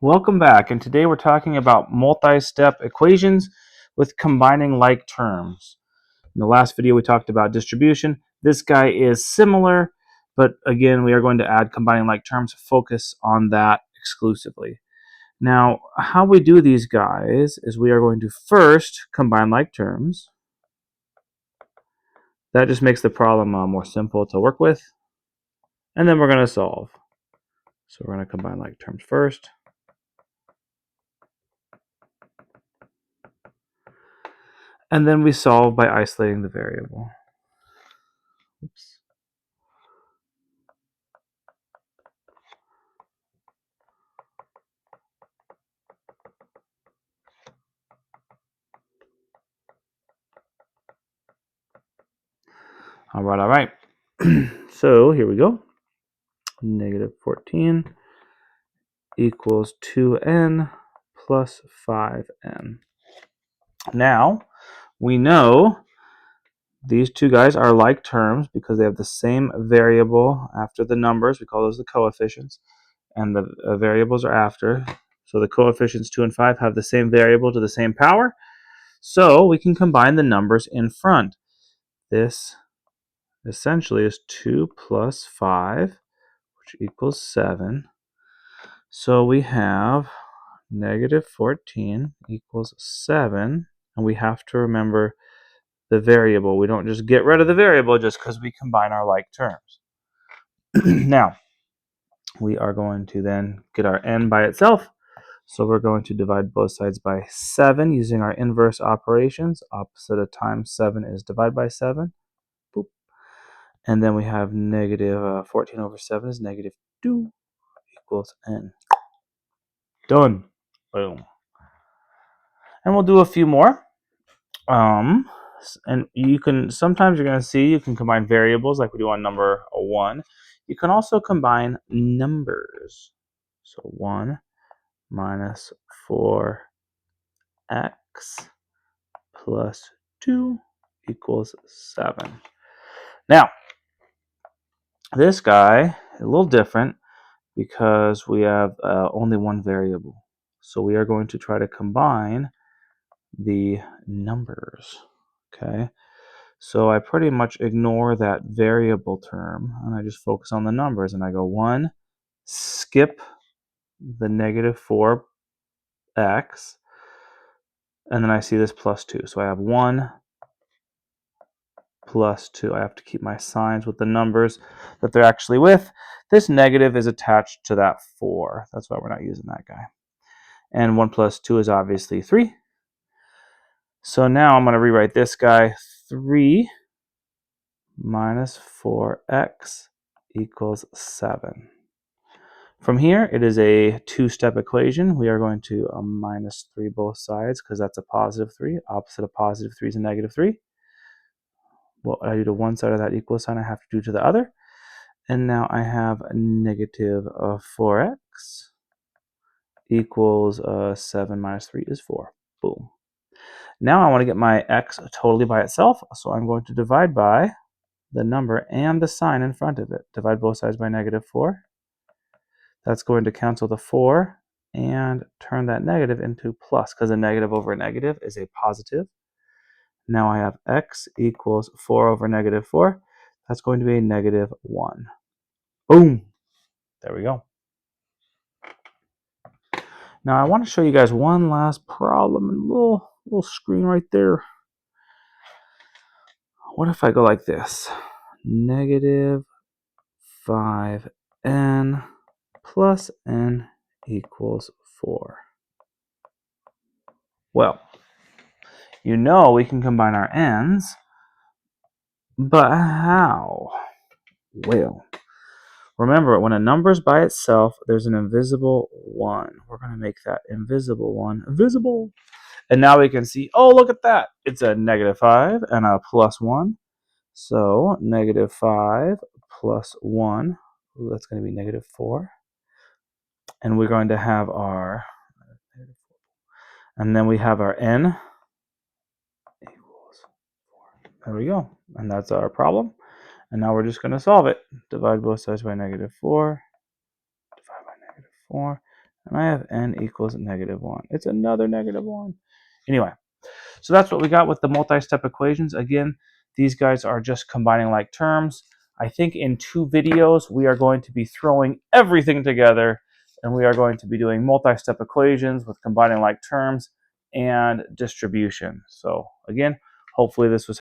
Welcome back, and today we're talking about multi-step equations with combining like terms. In the last video we talked about distribution. This guy is similar, but again we are going to add combining like terms, focus on that exclusively. Now, how we do these guys is we are going to first combine like terms. That just makes the problem more simple to work with, and then we're going to solve. So we're going to combine like terms first. And then we solve by isolating the variable. Oops. All right. So here we go. Negative 14 equals 2n plus 5n. Now, we know these two guys are like terms because they have the same variable after the numbers. We call those the coefficients. And the variables are after. So the coefficients 2 and 5 have the same variable to the same power. So we can combine the numbers in front. This essentially is 2 plus 5, which equals 7. So we have negative 14 equals 7. And we have to remember the variable. We don't just get rid of the variable just because we combine our like terms. Now, we are going to then get our n by itself. So we're going to divide both sides by 7 using our inverse operations. Opposite of times 7 is divide by 7. Boop. And then we have negative 14 over 7 is negative 2 equals n. Done. Boom. And we'll do a few more. And you can, sometimes you're going to see you can combine variables like we do on number 1. You can also combine numbers. So 1 minus 4x plus 2 equals 7. Now, this guy is a little different because we have only one variable. So we are going to try to combine the numbers. Okay, so I pretty much ignore that variable term and I just focus on the numbers, and I go 1, skip the negative 4x, and then I see this plus 2. So I have 1 plus 2. I have to keep my signs with the numbers that they're actually with. This negative is attached to that 4. That's why we're not using that guy. And 1 plus 2 is obviously 3. So now I'm going to rewrite this guy. 3 minus 4x equals 7. From here, it is a two-step equation. We are going to minus 3 both sides because that's a positive 3. Opposite of positive 3 is a negative 3. What I do to one side of that equal sign, I have to do to the other. And now I have a negative 4x equals 7 minus 3 is 4. Boom. Now I want to get my x totally by itself, so I'm going to divide by the number and the sign in front of it. Divide both sides by negative 4. That's going to cancel the 4 and turn that negative into plus, because a negative over a negative is a positive. Now I have x equals 4 over negative 4. That's going to be a negative 1. Boom. There we go. Now I want to show you guys one last problem. A little screen right there. What if I go like this? Negative 5n plus n equals 4. Well, you know we can combine our n's, but how? Well, remember, when a number is by itself, there's an invisible 1. We're going to make that invisible 1 visible. And now we can see, oh, look at that. It's a negative 5 and a plus 1. So negative 5 plus 1, that's going to be negative 4. And we're going to have our, and then we have our n equals 4. There we go. And that's our problem. And now we're just going to solve it. Divide both sides by negative 4. Divide by negative 4. And I have n equals -1. It's another -1. Anyway, so that's what we got with the multi-step equations. Again, these guys are just combining like terms. I think in 2 videos, we are going to be throwing everything together, and we are going to be doing multi-step equations with combining like terms and distribution. So again, hopefully this was